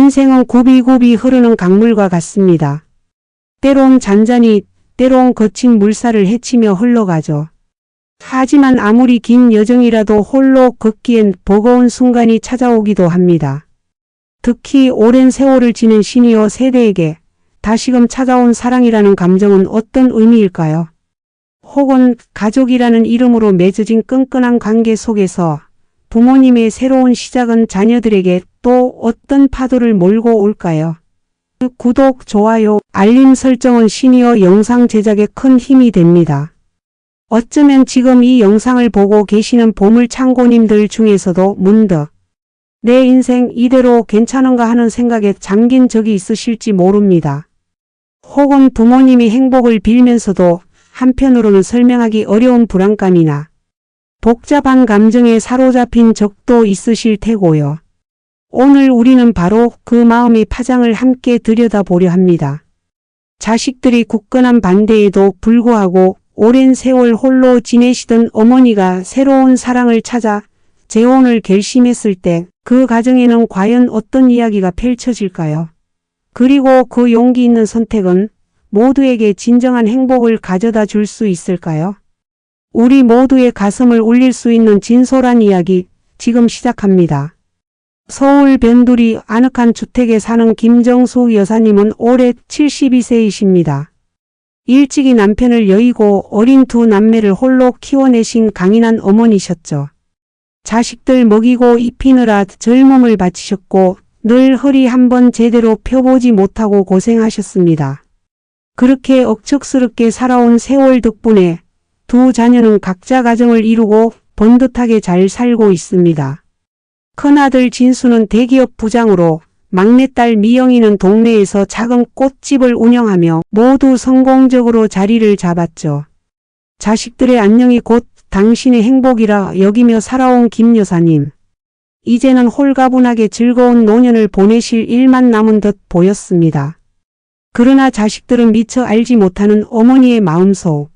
인생은 굽이굽이 흐르는 강물과 같습니다. 때론 잔잔히, 때론 거친 물살을 헤치며 흘러가죠. 하지만 아무리 긴 여정이라도 홀로 걷기엔 버거운 순간이 찾아오기도 합니다. 특히 오랜 세월을 지낸 시니어 세대에게 다시금 찾아온 사랑이라는 감정은 어떤 의미일까요? 혹은 가족이라는 이름으로 맺어진 끈끈한 관계 속에서 부모님의 새로운 시작은 자녀들에게 또 어떤 파도를 몰고 올까요? 구독, 좋아요, 알림 설정은 시니어 영상 제작에 큰 힘이 됩니다. 어쩌면 지금 이 영상을 보고 계시는 보물창고님들 중에서도 문득 내 인생 이대로 괜찮은가 하는 생각에 잠긴 적이 있으실지 모릅니다. 혹은 부모님이 행복을 빌면서도 한편으로는 설명하기 어려운 불안감이나 복잡한 감정에 사로잡힌 적도 있으실 테고요. 오늘 우리는 바로 그 마음의 파장을 함께 들여다보려 합니다. 자식들이 굳건한 반대에도 불구하고 오랜 세월 홀로 지내시던 어머니가 새로운 사랑을 찾아 재혼을 결심했을 때 그 가정에는 과연 어떤 이야기가 펼쳐질까요? 그리고 그 용기 있는 선택은 모두에게 진정한 행복을 가져다 줄 수 있을까요? 우리 모두의 가슴을 울릴 수 있는 진솔한 이야기 지금 시작합니다. 서울 변두리 아늑한 주택에 사는 김정수 여사님은 올해 72세이십니다. 일찍이 남편을 여의고 어린 두 남매를 홀로 키워내신 강인한 어머니셨죠. 자식들 먹이고 입히느라 젊음을 바치셨고 늘 허리 한번 제대로 펴보지 못하고 고생하셨습니다. 그렇게 억척스럽게 살아온 세월 덕분에 두 자녀는 각자 가정을 이루고 번듯하게 잘 살고 있습니다. 큰아들 진수는 대기업 부장으로 막내딸 미영이는 동네에서 작은 꽃집을 운영하며 모두 성공적으로 자리를 잡았죠. 자식들의 안녕이 곧 당신의 행복이라 여기며 살아온 김 여사님. 이제는 홀가분하게 즐거운 노년을 보내실 일만 남은 듯 보였습니다. 그러나 자식들은 미처 알지 못하는 어머니의 마음속.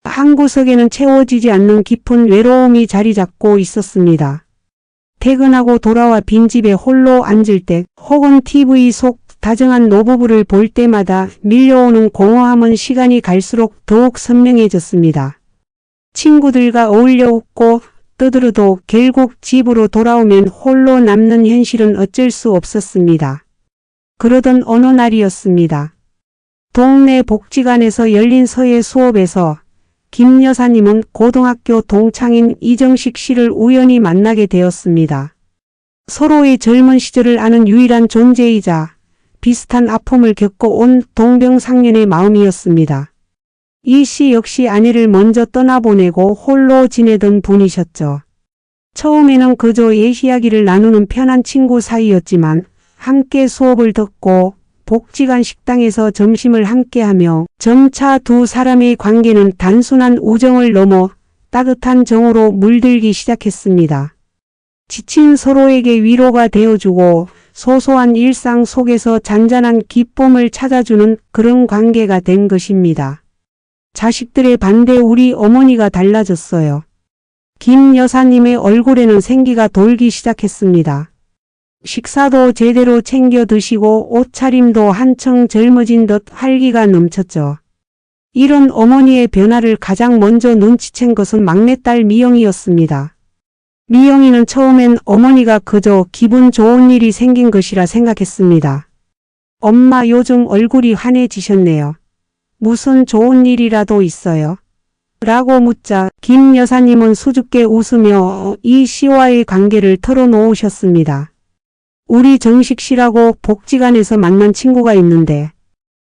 한 구석에는 채워지지 않는 깊은 외로움이 자리 잡고 있었습니다. 퇴근하고 돌아와 빈집에 홀로 앉을 때 혹은 TV 속 다정한 노부부를 볼 때마다 밀려오는 공허함은 시간이 갈수록 더욱 선명해졌습니다. 친구들과 어울려 웃고 떠들어도 결국 집으로 돌아오면 홀로 남는 현실은 어쩔 수 없었습니다. 그러던 어느 날이었습니다. 동네 복지관에서 열린 서예 수업에서 김 여사님은 고등학교 동창인 이정식 씨를 우연히 만나게 되었습니다. 서로의 젊은 시절을 아는 유일한 존재이자 비슷한 아픔을 겪고 온 동병상련의 마음이었습니다. 이 씨 역시 아내를 먼저 떠나보내고 홀로 지내던 분이셨죠. 처음에는 그저 이야기를 나누는 편한 친구 사이였지만 함께 수업을 듣고 복지관 식당에서 점심을 함께하며 점차 두 사람의 관계는 단순한 우정을 넘어 따뜻한 정으로 물들기 시작했습니다. 지친 서로에게 위로가 되어주고 소소한 일상 속에서 잔잔한 기쁨을 찾아주는 그런 관계가 된 것입니다. 자식들의 반대에 우리 어머니가 달라졌어요. 김 여사님의 얼굴에는 생기가 돌기 시작했습니다. 식사도 제대로 챙겨 드시고 옷차림도 한층 젊어진 듯 활기가 넘쳤죠. 이런 어머니의 변화를 가장 먼저 눈치챈 것은 막내딸 미영이었습니다. 미영이는 처음엔 어머니가 그저 기분 좋은 일이 생긴 것이라 생각했습니다. 엄마 요즘 얼굴이 환해지셨네요. 무슨 좋은 일이라도 있어요? 라고 묻자 김 여사님은 수줍게 웃으며 이 씨와의 관계를 털어놓으셨습니다. 우리 정식 씨라고 복지관에서 만난 친구가 있는데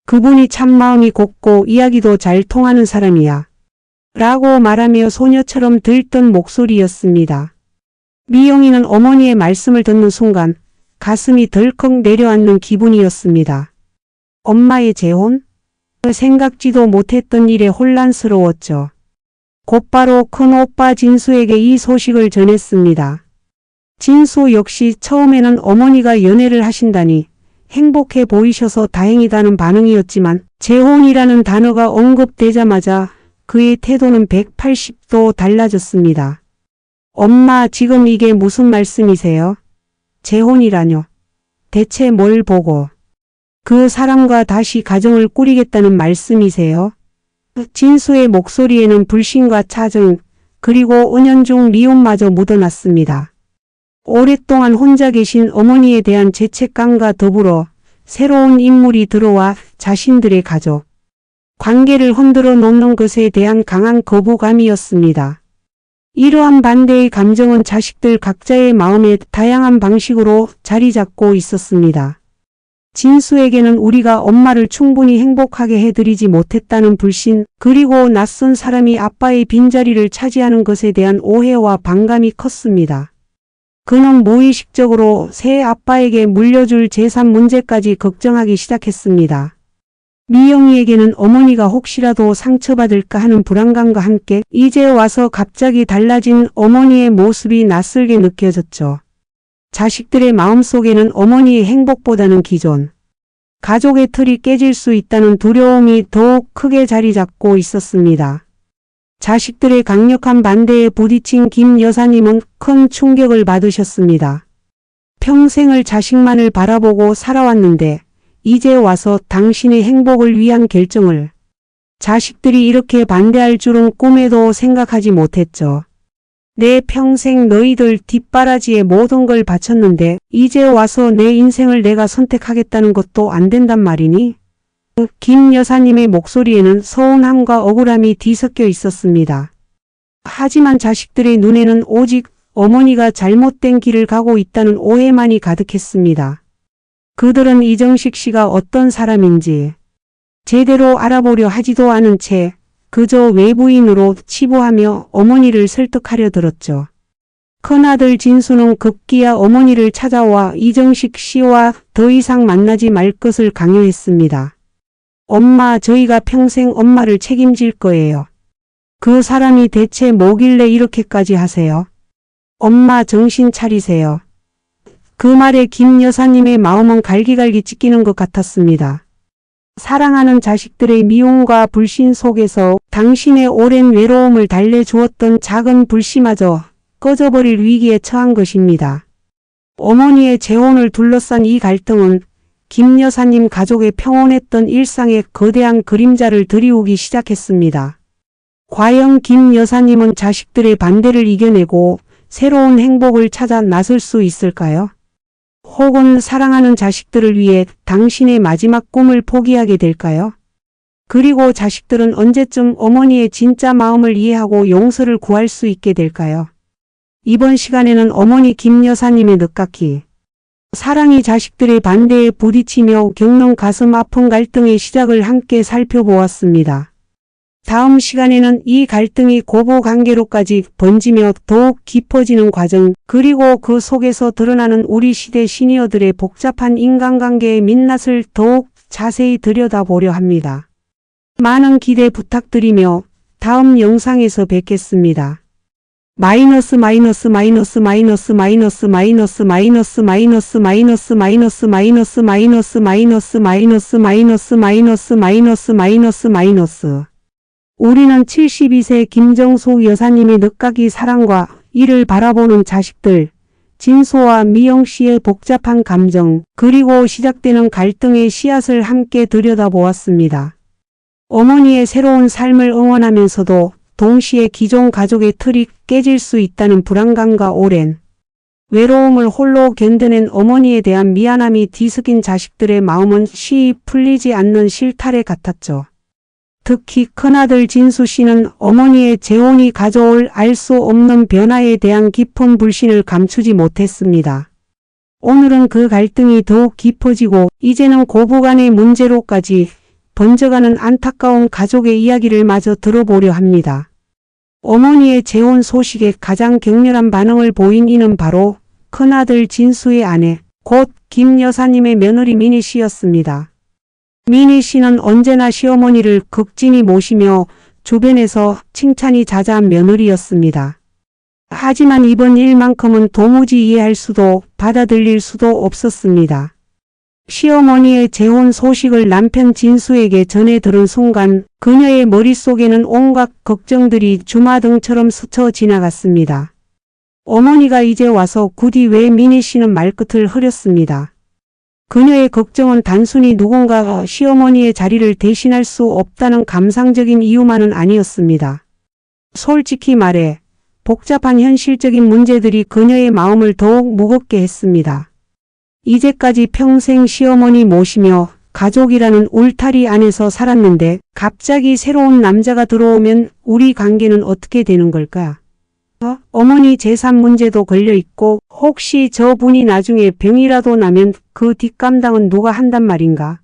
그분이 참 마음이 곱고 이야기도 잘 통하는 사람이야. 라고 말하며 소녀처럼 들뜬 목소리였습니다. 미영이는 어머니의 말씀을 듣는 순간 가슴이 덜컥 내려앉는 기분이었습니다. 엄마의 재혼? 생각지도 못했던 일에 혼란스러웠죠. 곧바로 큰오빠 진수에게 이 소식을 전했습니다. 진수 역시 처음에는 어머니가 연애를 하신다니 행복해 보이셔서 다행이다는 반응이었지만 재혼이라는 단어가 언급되자마자 그의 태도는 180도 달라졌습니다. 엄마, 지금 이게 무슨 말씀이세요? 재혼이라뇨? 대체 뭘 보고 그 사람과 다시 가정을 꾸리겠다는 말씀이세요? 진수의 목소리에는 불신과 차증, 그리고 은연중 미움마저 묻어났습니다. 오랫동안 혼자 계신 어머니에 대한 죄책감과 더불어 새로운 인물이 들어와 자신들의 가족, 관계를 흔들어 놓는 것에 대한 강한 거부감이었습니다. 이러한 반대의 감정은 자식들 각자의 마음에 다양한 방식으로 자리 잡고 있었습니다. 진수에게는 우리가 엄마를 충분히 행복하게 해드리지 못했다는 불신, 그리고 낯선 사람이 아빠의 빈자리를 차지하는 것에 대한 오해와 반감이 컸습니다. 그는 무의식적으로 새 아빠에게 물려줄 재산 문제까지 걱정하기 시작했습니다. 미영이에게는 어머니가 혹시라도 상처받을까 하는 불안감과 함께 이제 와서 갑자기 달라진 어머니의 모습이 낯설게 느껴졌죠. 자식들의 마음속에는 어머니의 행복보다는 기존 가족의 틀이 깨질 수 있다는 두려움이 더욱 크게 자리 잡고 있었습니다. 자식들의 강력한 반대에 부딪힌 김 여사님은 큰 충격을 받으셨습니다. 평생을 자식만을 바라보고 살아왔는데 이제 와서 당신의 행복을 위한 결정을 자식들이 이렇게 반대할 줄은 꿈에도 생각하지 못했죠. 내 평생 너희들 뒷바라지에 모든 걸 바쳤는데 이제 와서 내 인생을 내가 선택하겠다는 것도 안 된단 말이니? 김 여사님의 목소리에는 서운함과 억울함이 뒤섞여 있었습니다. 하지만 자식들의 눈에는 오직 어머니가 잘못된 길을 가고 있다는 오해만이 가득했습니다. 그들은 이정식 씨가 어떤 사람인지 제대로 알아보려 하지도 않은 채 그저 외부인으로 치부하며 어머니를 설득하려 들었죠. 큰아들 진수는 급기야 어머니를 찾아와 이정식 씨와 더 이상 만나지 말 것을 강요했습니다. 엄마, 저희가 평생 엄마를 책임질 거예요. 그 사람이 대체 뭐길래 이렇게까지 하세요? 엄마, 정신 차리세요. 그 말에 김 여사님의 마음은 갈기갈기 찢기는 것 같았습니다. 사랑하는 자식들의 미움과 불신 속에서 당신의 오랜 외로움을 달래주었던 작은 불씨마저 꺼져버릴 위기에 처한 것입니다. 어머니의 재혼을 둘러싼 이 갈등은 김 여사님 가족의 평온했던 일상에 거대한 그림자를 들이우기 시작했습니다. 과연 김 여사님은 자식들의 반대를 이겨내고 새로운 행복을 찾아 나설 수 있을까요? 혹은 사랑하는 자식들을 위해 당신의 마지막 꿈을 포기하게 될까요? 그리고 자식들은 언제쯤 어머니의 진짜 마음을 이해하고 용서를 구할 수 있게 될까요? 이번 시간에는 어머니 김 여사님의 늦깎이 사랑이 자식들의 반대에 부딪히며 겪는 가슴 아픈 갈등의 시작을 함께 살펴보았습니다. 다음 시간에는 이 갈등이 고부관계로까지 번지며 더욱 깊어지는 과정, 그리고 그 속에서 드러나는 우리 시대 시니어들의 복잡한 인간관계의 민낯을 더욱 자세히 들여다보려 합니다. 많은 기대 부탁드리며 다음 영상에서 뵙겠습니다. 마이너스 마이너스 마이너스 마이너스 마이너스 마이너스 마이너스 마이너스 마이너스 마이너스 마이너스 마이너스 마이너스 마이너스 마이너스 마이너스 마이너스 마이너스 마이너스 우리는 72세 김정숙 여사님의 늦깎이 사랑과 이를 바라보는 자식들, 진소와 미영 씨의 복잡한 감정, 그리고 시작되는 갈등의 씨앗을 함께 들여다보았습니다. 어머니의 새로운 삶을 응원하면서도 동시에 기존 가족의 틀이 깨질 수 있다는 불안감과 오랜 외로움을 홀로 견뎌낸 어머니에 대한 미안함이 뒤섞인 자식들의 마음은 쉬이 풀리지 않는 실타래 같았죠. 특히 큰아들 진수 씨는 어머니의 재혼이 가져올 알 수 없는 변화에 대한 깊은 불신을 감추지 못했습니다. 오늘은 그 갈등이 더욱 깊어지고 이제는 고부간의 문제로까지 번져가는 안타까운 가족의 이야기를 마저 들어보려 합니다. 어머니의 재혼 소식에 가장 격렬한 반응을 보인 이는 바로 큰아들 진수의 아내, 곧 김 여사님의 며느리 미니 씨였습니다. 미니 씨는 언제나 시어머니를 극진히 모시며 주변에서 칭찬이 자자한 며느리였습니다. 하지만 이번 일만큼은 도무지 이해할 수도 받아들일 수도 없었습니다. 시어머니의 재혼 소식을 남편 진수에게 전해 들은 순간 그녀의 머릿속에는 온갖 걱정들이 주마등처럼 스쳐 지나갔습니다. 어머니가 이제 와서 굳이 왜 미니 씨는 말끝을 흐렸습니다. 그녀의 걱정은 단순히 누군가 시어머니의 자리를 대신할 수 없다는 감상적인 이유만은 아니었습니다. 솔직히 말해 복잡한 현실적인 문제들이 그녀의 마음을 더욱 무겁게 했습니다. 이제까지 평생 시어머니 모시며 가족이라는 울타리 안에서 살았는데 갑자기 새로운 남자가 들어오면 우리 관계는 어떻게 되는 걸까? 어머니 재산 문제도 걸려있고 혹시 저분이 나중에 병이라도 나면 그 뒷감당은 누가 한단 말인가?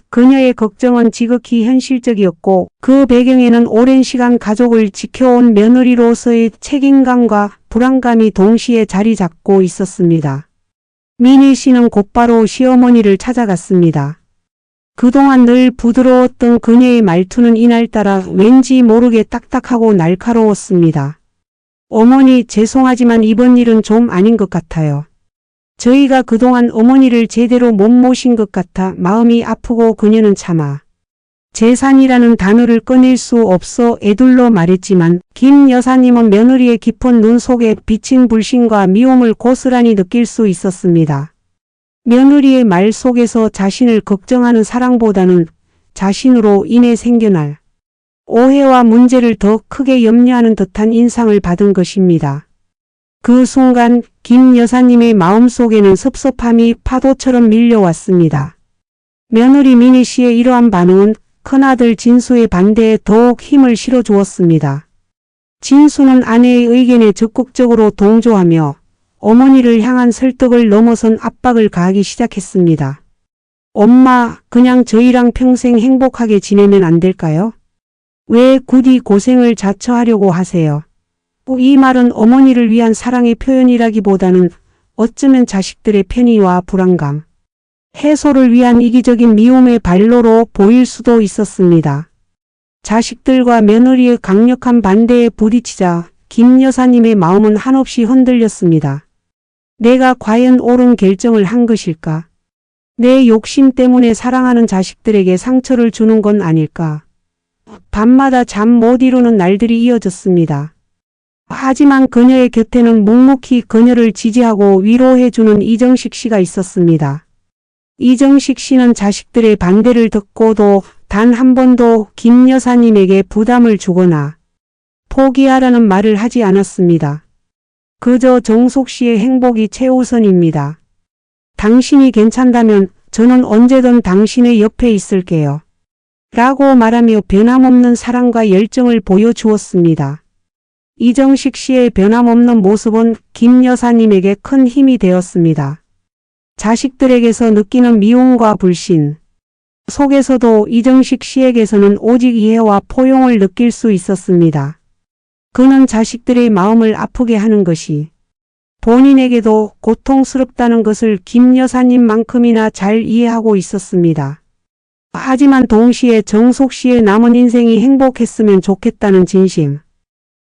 그녀의 걱정은 지극히 현실적이었고 그 배경에는 오랜 시간 가족을 지켜온 며느리로서의 책임감과 불안감이 동시에 자리 잡고 있었습니다. 미니 씨는 곧바로 시어머니를 찾아갔습니다. 그동안 늘 부드러웠던 그녀의 말투는 이날따라 왠지 모르게 딱딱하고 날카로웠습니다. 어머니 죄송하지만 이번 일은 좀 아닌 것 같아요. 저희가 그동안 어머니를 제대로 못 모신 것 같아 마음이 아프고 그녀는 차마 재산이라는 단어를 꺼낼 수 없어 애둘러 말했지만 김 여사님은 며느리의 깊은 눈 속에 비친 불신과 미움을 고스란히 느낄 수 있었습니다. 며느리의 말 속에서 자신을 걱정하는 사랑보다는 자신으로 인해 생겨날 오해와 문제를 더 크게 염려하는 듯한 인상을 받은 것입니다. 그 순간 김 여사님의 마음속에는 섭섭함이 파도처럼 밀려왔습니다. 며느리 미니 씨의 이러한 반응은 큰아들 진수의 반대에 더욱 힘을 실어주었습니다. 진수는 아내의 의견에 적극적으로 동조하며 어머니를 향한 설득을 넘어선 압박을 가하기 시작했습니다. 엄마, 그냥 저희랑 평생 행복하게 지내면 안 될까요? 왜 굳이 고생을 자처하려고 하세요? 이 말은 어머니를 위한 사랑의 표현이라기보다는 어쩌면 자식들의 편의와 불안감, 해소를 위한 이기적인 미움의 발로로 보일 수도 있었습니다. 자식들과 며느리의 강력한 반대에 부딪히자 김 여사님의 마음은 한없이 흔들렸습니다. 내가 과연 옳은 결정을 한 것일까? 내 욕심 때문에 사랑하는 자식들에게 상처를 주는 건 아닐까? 밤마다 잠 못 이루는 날들이 이어졌습니다. 하지만 그녀의 곁에는 묵묵히 그녀를 지지하고 위로해주는 이정식 씨가 있었습니다. 이정식 씨는 자식들의 반대를 듣고도 단 한 번도 김 여사님에게 부담을 주거나 포기하라는 말을 하지 않았습니다. 그저 정숙 씨의 행복이 최우선입니다. 당신이 괜찮다면 저는 언제든 당신의 옆에 있을게요. 라고 말하며 변함없는 사랑과 열정을 보여주었습니다. 이정식 씨의 변함없는 모습은 김 여사님에게 큰 힘이 되었습니다. 자식들에게서 느끼는 미움과 불신 속에서도 이정식 씨에게서는 오직 이해와 포용을 느낄 수 있었습니다. 그는 자식들의 마음을 아프게 하는 것이 본인에게도 고통스럽다는 것을 김 여사님만큼이나 잘 이해하고 있었습니다. 하지만 동시에 정숙 씨의 남은 인생이 행복했으면 좋겠다는 진심,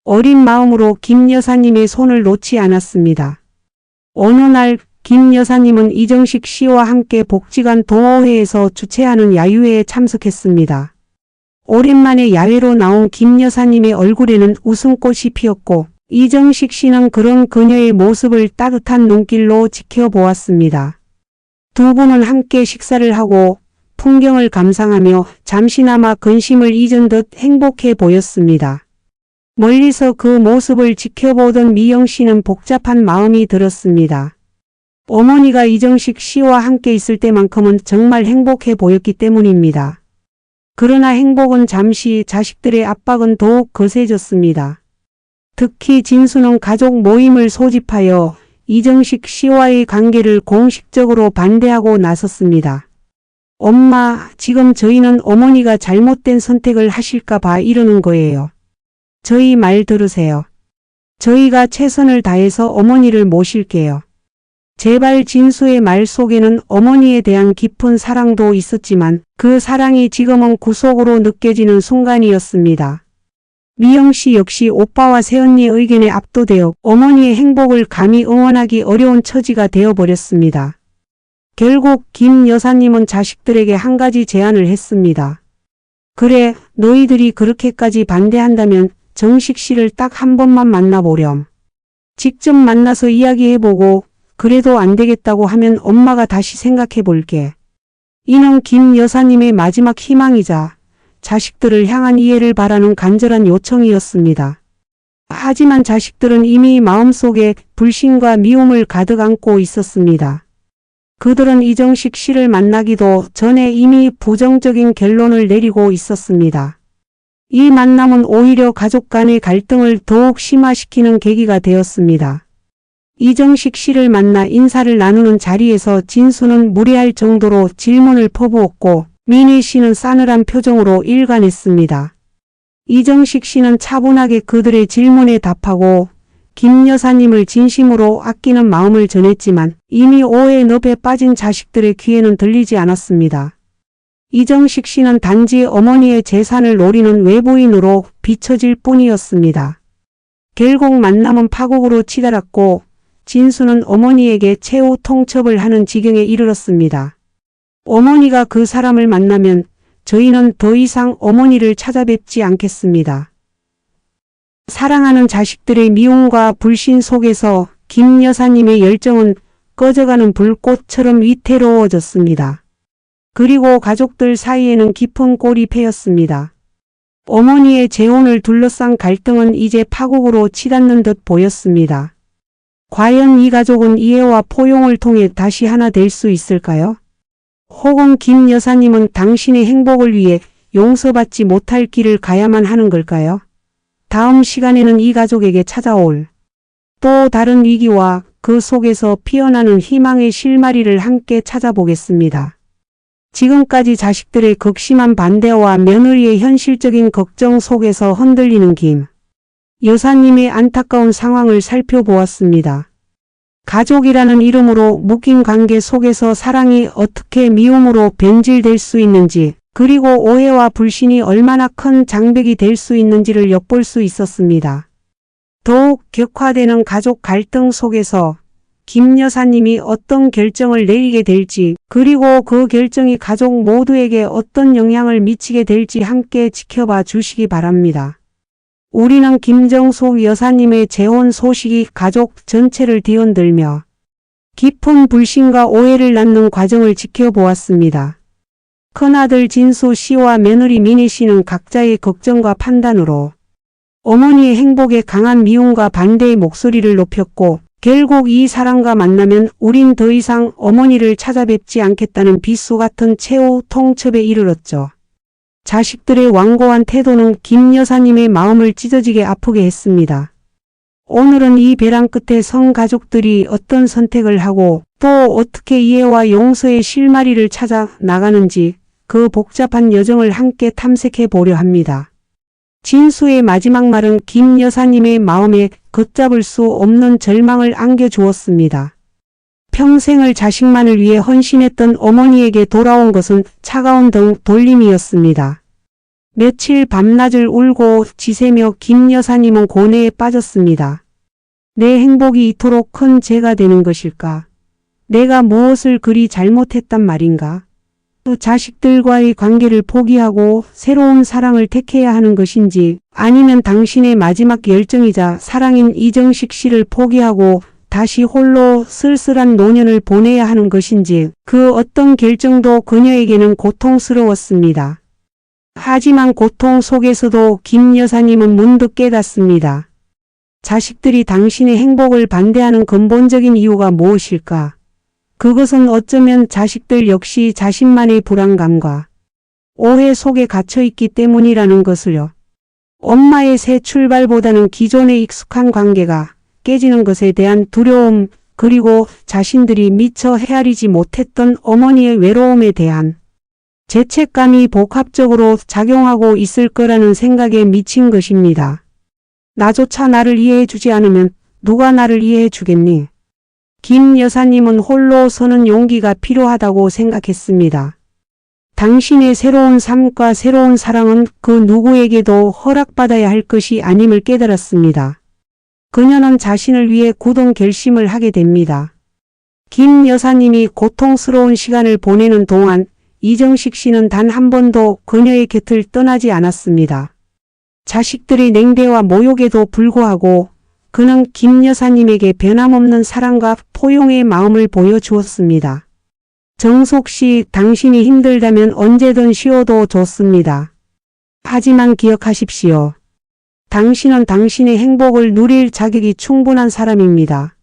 어린 마음으로 김 여사님의 손을 놓지 않았습니다. 어느 날 김 여사님은 이정식 씨와 함께 복지관 동호회에서 주최하는 야유회에 참석했습니다. 오랜만에 야외로 나온 김 여사님의 얼굴에는 웃음꽃이 피었고 이정식 씨는 그런 그녀의 모습을 따뜻한 눈길로 지켜보았습니다. 두 분은 함께 식사를 하고 풍경을 감상하며 잠시나마 근심을 잊은 듯 행복해 보였습니다. 멀리서 그 모습을 지켜보던 미영 씨는 복잡한 마음이 들었습니다. 어머니가 이정식 씨와 함께 있을 때만큼은 정말 행복해 보였기 때문입니다. 그러나 행복은 잠시, 자식들의 압박은 더욱 거세졌습니다. 특히 진수는 가족 모임을 소집하여 이정식 씨와의 관계를 공식적으로 반대하고 나섰습니다. 엄마, 지금 저희는 어머니가 잘못된 선택을 하실까 봐 이러는 거예요. 저희 말 들으세요. 저희가 최선을 다해서 어머니를 모실게요. 제발. 진수의 말 속에는 어머니에 대한 깊은 사랑도 있었지만 그 사랑이 지금은 구속으로 느껴지는 순간이었습니다. 미영 씨 역시 오빠와 새언니의 의견에 압도되어 어머니의 행복을 감히 응원하기 어려운 처지가 되어버렸습니다. 결국 김 여사님은 자식들에게 한 가지 제안을 했습니다. 그래, 너희들이 그렇게까지 반대한다면 정식 씨를 딱 한 번만 만나보렴. 직접 만나서 이야기해보고 그래도 안 되겠다고 하면 엄마가 다시 생각해 볼게. 이는 김 여사님의 마지막 희망이자 자식들을 향한 이해를 바라는 간절한 요청이었습니다. 하지만 자식들은 이미 마음속에 불신과 미움을 가득 안고 있었습니다. 그들은 이정식 씨를 만나기도 전에 이미 부정적인 결론을 내리고 있었습니다. 이 만남은 오히려 가족 간의 갈등을 더욱 심화시키는 계기가 되었습니다. 이정식 씨를 만나 인사를 나누는 자리에서 진수는 무례할 정도로 질문을 퍼부었고 민희 씨는 싸늘한 표정으로 일관했습니다. 이정식 씨는 차분하게 그들의 질문에 답하고 김 여사님을 진심으로 아끼는 마음을 전했지만 이미 오해의 늪에 빠진 자식들의 귀에는 들리지 않았습니다. 이정식 씨는 단지 어머니의 재산을 노리는 외부인으로 비춰질 뿐이었습니다. 결국 만남은 파국으로 치달았고 진수는 어머니에게 최후 통첩을 하는 지경에 이르렀습니다. 어머니가 그 사람을 만나면 저희는 더 이상 어머니를 찾아뵙지 않겠습니다. 사랑하는 자식들의 미움과 불신 속에서 김 여사님의 열정은 꺼져가는 불꽃처럼 위태로워졌습니다. 그리고 가족들 사이에는 깊은 꼬리패였습니다. 어머니의 재혼을 둘러싼 갈등은 이제 파국으로 치닫는 듯 보였습니다. 과연 이 가족은 이해와 포용을 통해 다시 하나 될 수 있을까요? 혹은 김 여사님은 당신의 행복을 위해 용서받지 못할 길을 가야만 하는 걸까요? 다음 시간에는 이 가족에게 찾아올 또 다른 위기와 그 속에서 피어나는 희망의 실마리를 함께 찾아보겠습니다. 지금까지 자식들의 극심한 반대와 며느리의 현실적인 걱정 속에서 흔들리는 김 여사님의 안타까운 상황을 살펴보았습니다. 가족이라는 이름으로 묶인 관계 속에서 사랑이 어떻게 미움으로 변질될 수 있는지, 그리고 오해와 불신이 얼마나 큰 장벽이 될 수 있는지를 엿볼 수 있었습니다. 더욱 격화되는 가족 갈등 속에서 김 여사님이 어떤 결정을 내리게 될지, 그리고 그 결정이 가족 모두에게 어떤 영향을 미치게 될지 함께 지켜봐 주시기 바랍니다. 우리는 김정숙 여사님의 재혼 소식이 가족 전체를 뒤흔들며 깊은 불신과 오해를 낳는 과정을 지켜보았습니다. 큰아들 진수 씨와 며느리 민희 씨는 각자의 걱정과 판단으로 어머니의 행복에 강한 미움과 반대의 목소리를 높였고, 결국 이 사람과 만나면 우린 더 이상 어머니를 찾아뵙지 않겠다는 빗소 같은 최후 통첩에 이르렀죠. 자식들의 완고한 태도는 김 여사님의 마음을 찢어지게 아프게 했습니다. 오늘은 이 벼랑 끝에 성 가족들이 어떤 선택을 하고 또 어떻게 이해와 용서의 실마리를 찾아 나가는지 그 복잡한 여정을 함께 탐색해 보려 합니다. 진수의 마지막 말은 김 여사님의 마음에 걷잡을 수 없는 절망을 안겨주었습니다. 평생을 자식만을 위해 헌신했던 어머니에게 돌아온 것은 차가운 등 돌림이었습니다. 며칠 밤낮을 울고 지새며 김 여사님은 고뇌에 빠졌습니다. 내 행복이 이토록 큰 죄가 되는 것일까? 내가 무엇을 그리 잘못했단 말인가? 또 자식들과의 관계를 포기하고 새로운 사랑을 택해야 하는 것인지, 아니면 당신의 마지막 열정이자 사랑인 이정식 씨를 포기하고 다시 홀로 쓸쓸한 노년을 보내야 하는 것인지, 그 어떤 결정도 그녀에게는 고통스러웠습니다. 하지만 고통 속에서도 김 여사님은 문득 깨닫습니다. 자식들이 당신의 행복을 반대하는 근본적인 이유가 무엇일까? 그것은 어쩌면 자식들 역시 자신만의 불안감과 오해 속에 갇혀있기 때문이라는 것을요. 엄마의 새 출발보다는 기존의 익숙한 관계가 깨지는 것에 대한 두려움, 그리고 자신들이 미처 헤아리지 못했던 어머니의 외로움에 대한 죄책감이 복합적으로 작용하고 있을 거라는 생각에 미친 것입니다. 나조차 나를 이해해 주지 않으면 누가 나를 이해해 주겠니? 김 여사님은 홀로 서는 용기가 필요하다고 생각했습니다. 당신의 새로운 삶과 새로운 사랑은 그 누구에게도 허락받아야 할 것이 아님을 깨달았습니다. 그녀는 자신을 위해 굳은 결심을 하게 됩니다. 김 여사님이 고통스러운 시간을 보내는 동안 이정식 씨는 단 한 번도 그녀의 곁을 떠나지 않았습니다. 자식들의 냉대와 모욕에도 불구하고 그는 김 여사님에게 변함없는 사랑과 포용의 마음을 보여주었습니다. 정숙 씨, 당신이 힘들다면 언제든 쉬어도 좋습니다. 하지만 기억하십시오. 당신은 당신의 행복을 누릴 자격이 충분한 사람입니다.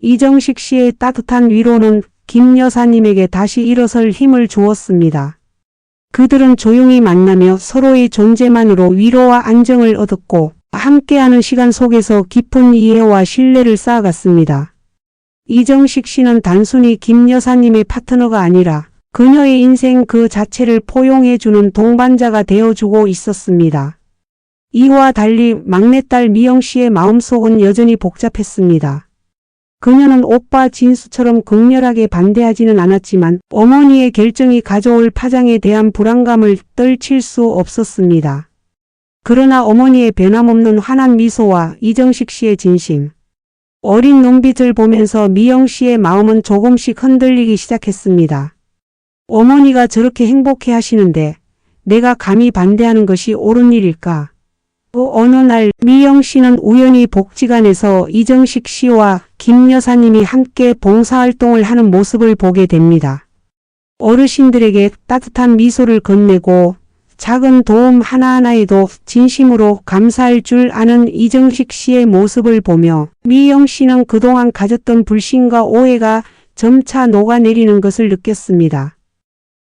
이정식 씨의 따뜻한 위로는 김 여사님에게 다시 일어설 힘을 주었습니다. 그들은 조용히 만나며 서로의 존재만으로 위로와 안정을 얻었고 함께하는 시간 속에서 깊은 이해와 신뢰를 쌓아갔습니다. 이정식 씨는 단순히 김 여사님의 파트너가 아니라 그녀의 인생 그 자체를 포용해주는 동반자가 되어주고 있었습니다. 이와 달리 막내딸 미영 씨의 마음속은 여전히 복잡했습니다. 그녀는 오빠 진수처럼 극렬하게 반대하지는 않았지만 어머니의 결정이 가져올 파장에 대한 불안감을 떨칠 수 없었습니다. 그러나 어머니의 변함없는 환한 미소와 이정식 씨의 진심, 어린 눈빛을 보면서 미영 씨의 마음은 조금씩 흔들리기 시작했습니다. 어머니가 저렇게 행복해 하시는데 내가 감히 반대하는 것이 옳은 일일까? 어느 날 미영 씨는 우연히 복지관에서 이정식 씨와 김 여사님이 함께 봉사활동을 하는 모습을 보게 됩니다. 어르신들에게 따뜻한 미소를 건네고 작은 도움 하나하나에도 진심으로 감사할 줄 아는 이정식 씨의 모습을 보며 미영 씨는 그동안 가졌던 불신과 오해가 점차 녹아내리는 것을 느꼈습니다.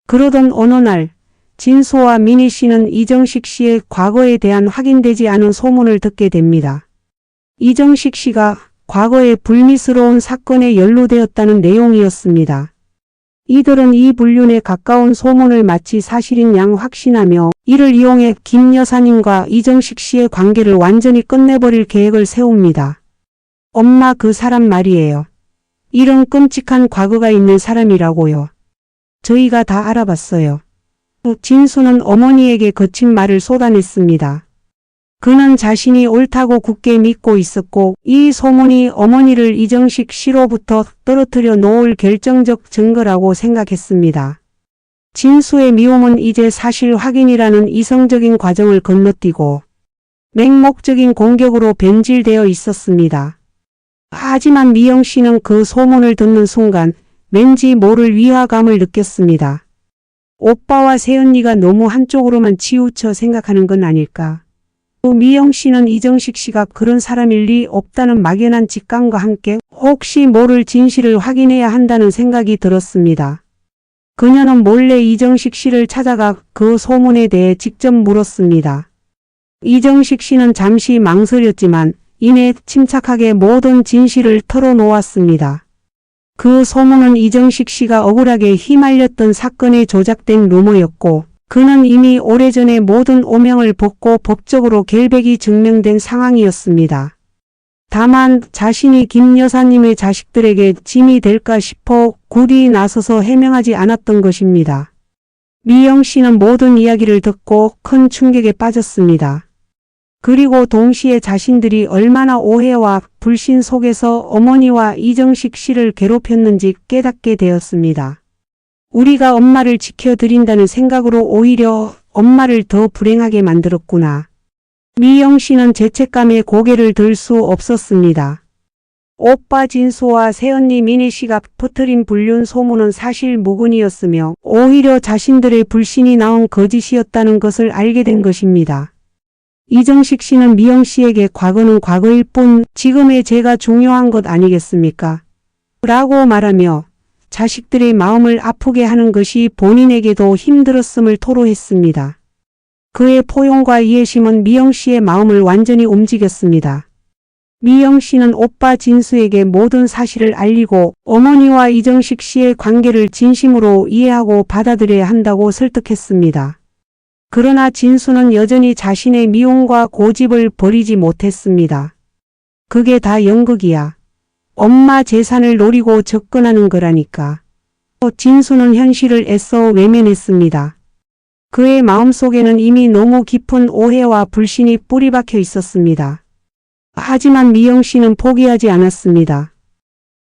그러던 어느 날 진수와 미니 씨는 이정식 씨의 과거에 대한 확인되지 않은 소문을 듣게 됩니다. 이정식 씨가 과거에 불미스러운 사건에 연루되었다는 내용이었습니다. 이들은 이 불륜에 가까운 소문을 마치 사실인 양 확신하며 이를 이용해 김 여사님과 이정식 씨의 관계를 완전히 끝내버릴 계획을 세웁니다. 엄마, 그 사람 말이에요. 이런 끔찍한 과거가 있는 사람이라고요. 저희가 다 알아봤어요. 진수는 어머니에게 거친 말을 쏟아냈습니다. 그는 자신이 옳다고 굳게 믿고 있었고 이 소문이 어머니를 이정식 씨로부터 떨어뜨려 놓을 결정적 증거라고 생각했습니다. 진수의 미움은 이제 사실 확인이라는 이성적인 과정을 건너뛰고 맹목적인 공격으로 변질되어 있었습니다. 하지만 미영 씨는 그 소문을 듣는 순간 왠지 모를 위화감을 느꼈습니다. 오빠와 새언니가 너무 한쪽으로만 치우쳐 생각하는 건 아닐까. 또 미영 씨는 이정식 씨가 그런 사람일 리 없다는 막연한 직감과 함께 혹시 모를 진실을 확인해야 한다는 생각이 들었습니다. 그녀는 몰래 이정식 씨를 찾아가 그 소문에 대해 직접 물었습니다. 이정식 씨는 잠시 망설였지만 이내 침착하게 모든 진실을 털어놓았습니다. 그 소문은 이정식 씨가 억울하게 휘말렸던 사건에 조작된 루머였고 그는 이미 오래전에 모든 오명을 벗고 법적으로 결백이 증명된 상황이었습니다. 다만 자신이 김 여사님의 자식들에게 짐이 될까 싶어 굴이 나서서 해명하지 않았던 것입니다. 미영 씨는 모든 이야기를 듣고 큰 충격에 빠졌습니다. 그리고 동시에 자신들이 얼마나 오해와 불신 속에서 어머니와 이정식 씨를 괴롭혔는지 깨닫게 되었습니다. 우리가 엄마를 지켜드린다는 생각으로 오히려 엄마를 더 불행하게 만들었구나. 미영 씨는 죄책감에 고개를 들 수 없었습니다. 오빠 진수와 새언니 미니 씨가 퍼뜨린 불륜 소문은 사실 무근이었으며 오히려 자신들의 불신이 나온 거짓이었다는 것을 알게 된 것입니다. 이정식 씨는 미영 씨에게 과거는 과거일 뿐 지금의 제가 중요한 것 아니겠습니까? 라고 말하며 자식들의 마음을 아프게 하는 것이 본인에게도 힘들었음을 토로했습니다. 그의 포용과 이해심은 미영 씨의 마음을 완전히 움직였습니다. 미영 씨는 오빠 진수에게 모든 사실을 알리고 어머니와 이정식 씨의 관계를 진심으로 이해하고 받아들여야 한다고 설득했습니다. 그러나 진수는 여전히 자신의 미움과 고집을 버리지 못했습니다. 그게 다 연극이야. 엄마 재산을 노리고 접근하는 거라니까. 진수는 현실을 애써 외면했습니다. 그의 마음속에는 이미 너무 깊은 오해와 불신이 뿌리박혀 있었습니다. 하지만 미영 씨는 포기하지 않았습니다.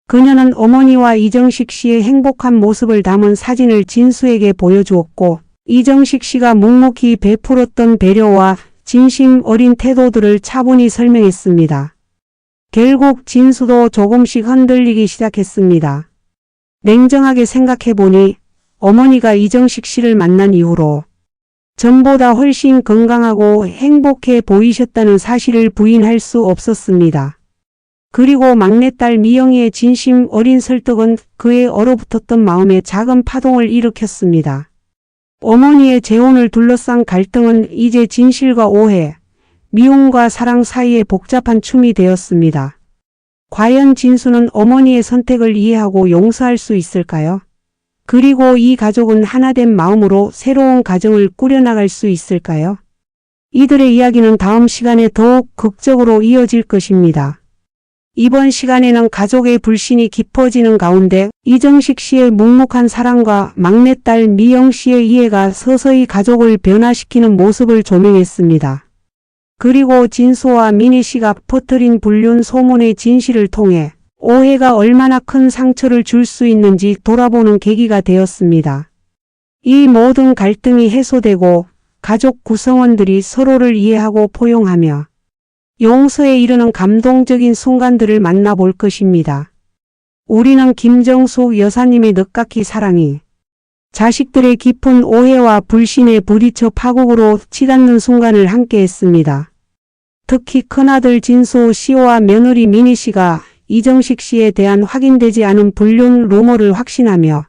그녀는 어머니와 이정식 씨의 행복한 모습을 담은 사진을 진수에게 보여주었고 이정식 씨가 묵묵히 베풀었던 배려와 진심 어린 태도들을 차분히 설명했습니다. 결국 진수도 조금씩 흔들리기 시작했습니다. 냉정하게 생각해보니 어머니가 이정식 씨를 만난 이후로 전보다 훨씬 건강하고 행복해 보이셨다는 사실을 부인할 수 없었습니다. 그리고 막내딸 미영이의 진심 어린 설득은 그의 얼어붙었던 마음에 작은 파동을 일으켰습니다. 어머니의 재혼을 둘러싼 갈등은 이제 진실과 오해, 미움과 사랑 사이에 복잡한 춤이 되었습니다. 과연 진수는 어머니의 선택을 이해하고 용서할 수 있을까요? 그리고 이 가족은 하나된 마음으로 새로운 가정을 꾸려나갈 수 있을까요? 이들의 이야기는 다음 시간에 더욱 극적으로 이어질 것입니다. 이번 시간에는 가족의 불신이 깊어지는 가운데 이정식 씨의 묵묵한 사랑과 막내딸 미영 씨의 이해가 서서히 가족을 변화시키는 모습을 조명했습니다. 그리고 진수와 미니 씨가 퍼뜨린 불륜 소문의 진실을 통해 오해가 얼마나 큰 상처를 줄 수 있는지 돌아보는 계기가 되었습니다. 이 모든 갈등이 해소되고 가족 구성원들이 서로를 이해하고 포용하며 용서에 이르는 감동적인 순간들을 만나볼 것입니다. 우리는 김정숙 여사님의 늦깎이 사랑이 자식들의 깊은 오해와 불신에 부딪혀 파국으로 치닫는 순간을 함께했습니다. 특히 큰아들 진수 씨와 며느리 미니 씨가 이정식 씨에 대한 확인되지 않은 불륜 루머를 확신하며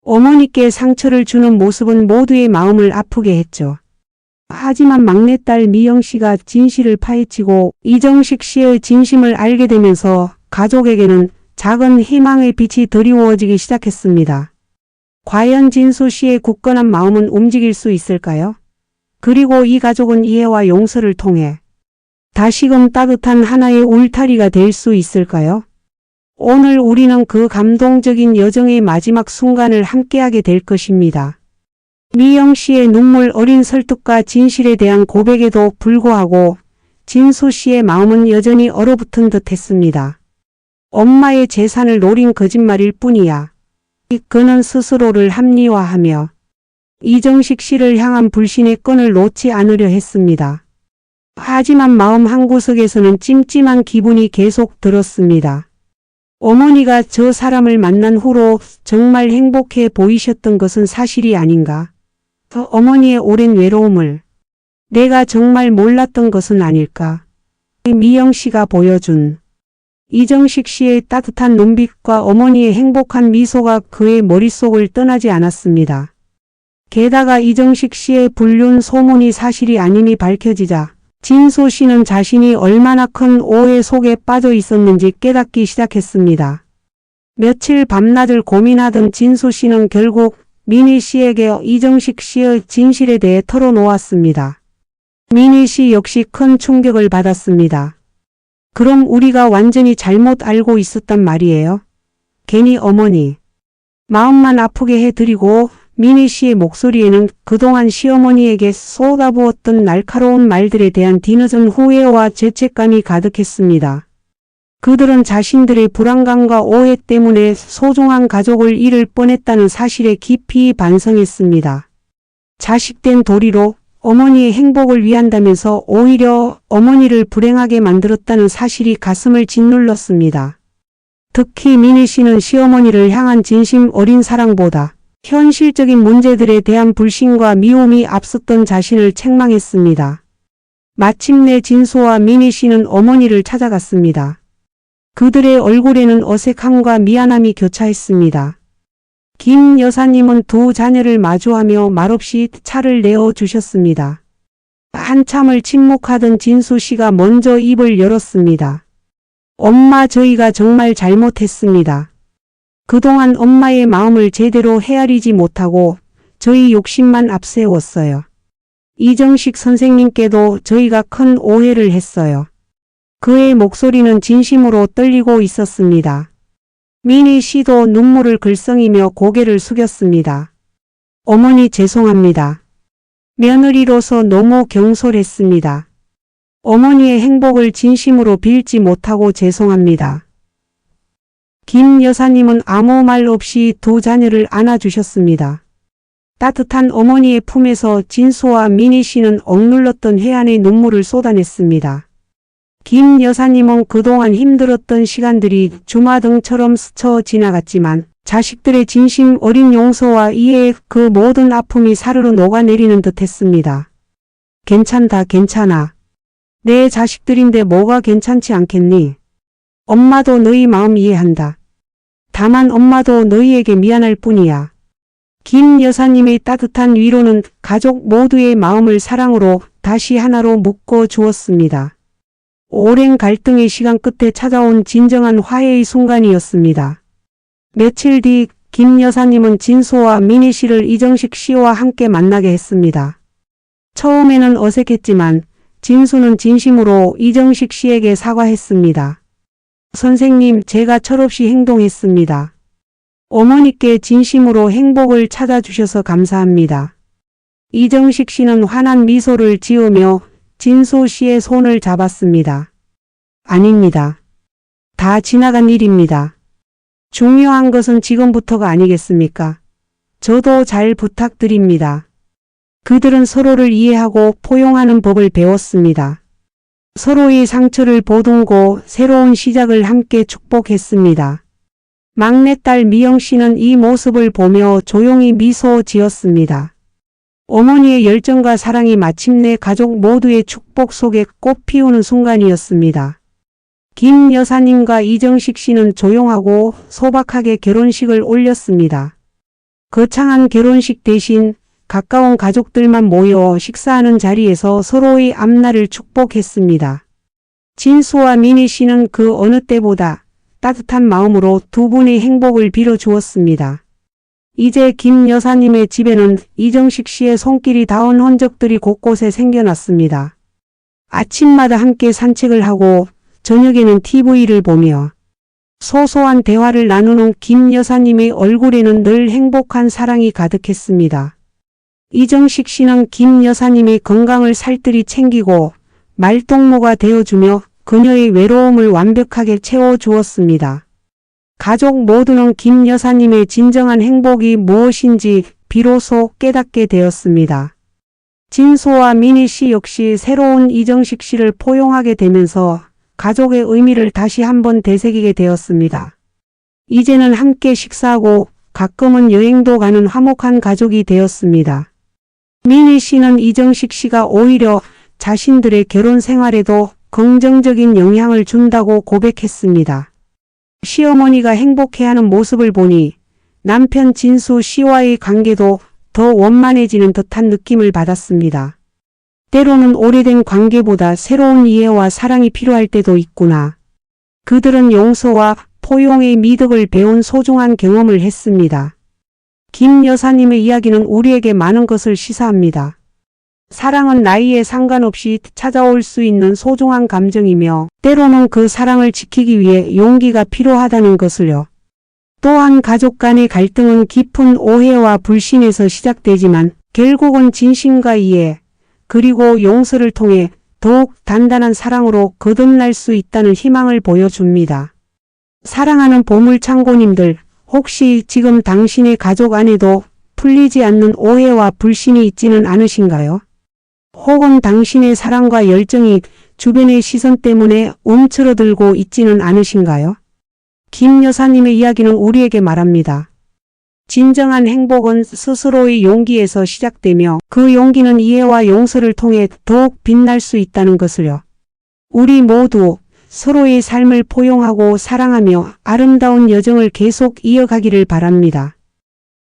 어머니께 상처를 주는 모습은 모두의 마음을 아프게 했죠. 하지만 막내딸 미영 씨가 진실을 파헤치고 이정식 씨의 진심을 알게 되면서 가족에게는 작은 희망의 빛이 드리워지기 시작했습니다. 과연 진수 씨의 굳건한 마음은 움직일 수 있을까요? 그리고 이 가족은 이해와 용서를 통해 다시금 따뜻한 하나의 울타리가 될 수 있을까요? 오늘 우리는 그 감동적인 여정의 마지막 순간을 함께하게 될 것입니다. 미영 씨의 눈물 어린 설득과 진실에 대한 고백에도 불구하고 진수 씨의 마음은 여전히 얼어붙은 듯 했습니다. 엄마의 재산을 노린 거짓말일 뿐이야. 그는 스스로를 합리화하며 이정식 씨를 향한 불신의 끈을 놓지 않으려 했습니다. 하지만 마음 한구석에서는 찜찜한 기분이 계속 들었습니다. 어머니가 저 사람을 만난 후로 정말 행복해 보이셨던 것은 사실이 아닌가? 어머니의 오랜 외로움을 내가 정말 몰랐던 것은 아닐까? 미영 씨가 보여준 이정식 씨의 따뜻한 눈빛과 어머니의 행복한 미소가 그의 머릿속을 떠나지 않았습니다. 게다가 이정식 씨의 불륜 소문이 사실이 아님이 밝혀지자 진수 씨는 자신이 얼마나 큰 오해 속에 빠져 있었는지 깨닫기 시작했습니다. 며칠 밤낮을 고민하던 진수 씨는 결국 미니 씨에게 이정식 씨의 진실에 대해 털어놓았습니다. 미니 씨 역시 큰 충격을 받았습니다. 그럼 우리가 완전히 잘못 알고 있었단 말이에요? 괜히 어머니 마음만 아프게 해드리고 미니 씨의 목소리에는 그동안 시어머니에게 쏟아부었던 날카로운 말들에 대한 뒤늦은 후회와 죄책감이 가득했습니다. 그들은 자신들의 불안감과 오해 때문에 소중한 가족을 잃을 뻔했다는 사실에 깊이 반성했습니다. 자식된 도리로 어머니의 행복을 위한다면서 오히려 어머니를 불행하게 만들었다는 사실이 가슴을 짓눌렀습니다. 특히 미니 씨는 시어머니를 향한 진심 어린 사랑보다 현실적인 문제들에 대한 불신과 미움이 앞섰던 자신을 책망했습니다. 마침내 진수와 미니 씨는 어머니를 찾아갔습니다. 그들의 얼굴에는 어색함과 미안함이 교차했습니다. 김 여사님은 두 자녀를 마주하며 말없이 차를 내어주셨습니다. 한참을 침묵하던 진수 씨가 먼저 입을 열었습니다. 엄마, 저희가 정말 잘못했습니다. 그동안 엄마의 마음을 제대로 헤아리지 못하고 저희 욕심만 앞세웠어요. 이정식 선생님께도 저희가 큰 오해를 했어요. 그의 목소리는 진심으로 떨리고 있었습니다. 미니 씨도 눈물을 글썽이며 고개를 숙였습니다. 어머니 죄송합니다. 며느리로서 너무 경솔했습니다. 어머니의 행복을 진심으로 빌지 못하고 죄송합니다. 김 여사님은 아무 말 없이 두 자녀를 안아주셨습니다. 따뜻한 어머니의 품에서 진수와 미니 씨는 억눌렀던 해안의 눈물을 쏟아냈습니다. 김 여사님은 그동안 힘들었던 시간들이 주마등처럼 스쳐 지나갔지만 자식들의 진심 어린 용서와 이해에 그 모든 아픔이 사르르 녹아내리는 듯했습니다. 괜찮다, 괜찮아. 내 자식들인데 뭐가 괜찮지 않겠니? 엄마도 너희 마음 이해한다. 다만 엄마도 너희에게 미안할 뿐이야. 김 여사님의 따뜻한 위로는 가족 모두의 마음을 사랑으로 다시 하나로 묶어 주었습니다. 오랜 갈등의 시간 끝에 찾아온 진정한 화해의 순간이었습니다. 며칠 뒤 김 여사님은 진수와 미니 씨를 이정식 씨와 함께 만나게 했습니다. 처음에는 어색했지만 진수는 진심으로 이정식 씨에게 사과했습니다. 선생님, 제가 철없이 행동했습니다. 어머니께 진심으로 행복을 찾아주셔서 감사합니다. 이정식 씨는 환한 미소를 지으며 진수 씨의 손을 잡았습니다. 아닙니다. 다 지나간 일입니다. 중요한 것은 지금부터가 아니겠습니까? 저도 잘 부탁드립니다. 그들은 서로를 이해하고 포용하는 법을 배웠습니다. 서로의 상처를 보듬고 새로운 시작을 함께 축복했습니다. 막내딸 미영 씨는 이 모습을 보며 조용히 미소 지었습니다. 어머니의 열정과 사랑이 마침내 가족 모두의 축복 속에 꽃 피우는 순간이었습니다. 김 여사님과 이정식 씨는 조용하고 소박하게 결혼식을 올렸습니다. 거창한 결혼식 대신 가까운 가족들만 모여 식사하는 자리에서 서로의 앞날을 축복했습니다. 진수와 미니 씨는 그 어느 때보다 따뜻한 마음으로 두 분의 행복을 빌어주었습니다. 이제 김 여사님의 집에는 이정식 씨의 손길이 닿은 흔적들이 곳곳에 생겨났습니다. 아침마다 함께 산책을 하고 저녁에는 TV를 보며 소소한 대화를 나누는 김 여사님의 얼굴에는 늘 행복한 사랑이 가득했습니다. 이정식 씨는 김 여사님의 건강을 살뜰히 챙기고 말동무가 되어주며 그녀의 외로움을 완벽하게 채워주었습니다. 가족 모두는 김 여사님의 진정한 행복이 무엇인지 비로소 깨닫게 되었습니다. 진수와 미니 씨 역시 새로운 이정식 씨를 포용하게 되면서 가족의 의미를 다시 한번 되새기게 되었습니다. 이제는 함께 식사하고 가끔은 여행도 가는 화목한 가족이 되었습니다. 미니 씨는 이정식 씨가 오히려 자신들의 결혼 생활에도 긍정적인 영향을 준다고 고백했습니다. 시어머니가 행복해하는 모습을 보니 남편 진수 씨와의 관계도 더 원만해지는 듯한 느낌을 받았습니다. 때로는 오래된 관계보다 새로운 이해와 사랑이 필요할 때도 있구나. 그들은 용서와 포용의 미덕을 배운 소중한 경험을 했습니다. 김 여사님의 이야기는 우리에게 많은 것을 시사합니다. 사랑은 나이에 상관없이 찾아올 수 있는 소중한 감정이며 때로는 그 사랑을 지키기 위해 용기가 필요하다는 것을요. 또한 가족 간의 갈등은 깊은 오해와 불신에서 시작되지만 결국은 진심과 이해 그리고 용서를 통해 더욱 단단한 사랑으로 거듭날 수 있다는 희망을 보여줍니다. 사랑하는 보물창고님들, 혹시 지금 당신의 가족 안에도 풀리지 않는 오해와 불신이 있지는 않으신가요? 혹은 당신의 사랑과 열정이 주변의 시선 때문에 움츠러들고 있지는 않으신가요? 김 여사님의 이야기는 우리에게 말합니다. 진정한 행복은 스스로의 용기에서 시작되며 그 용기는 이해와 용서를 통해 더욱 빛날 수 있다는 것을요. 우리 모두 서로의 삶을 포용하고 사랑하며 아름다운 여정을 계속 이어가기를 바랍니다.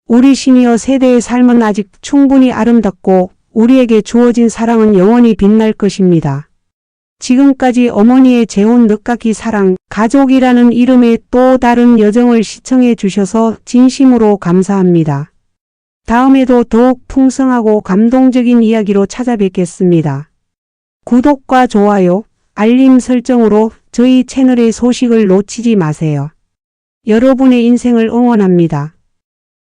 우리 시니어 세대의 삶은 아직 충분히 아름답고 우리에게 주어진 사랑은 영원히 빛날 것입니다. 지금까지 어머니의 재혼 늦깎이 사랑, 가족이라는 이름의 또 다른 여정을 시청해 주셔서 진심으로 감사합니다. 다음에도 더욱 풍성하고 감동적인 이야기로 찾아뵙겠습니다. 구독과 좋아요, 알림 설정으로 저희 채널의 소식을 놓치지 마세요. 여러분의 인생을 응원합니다.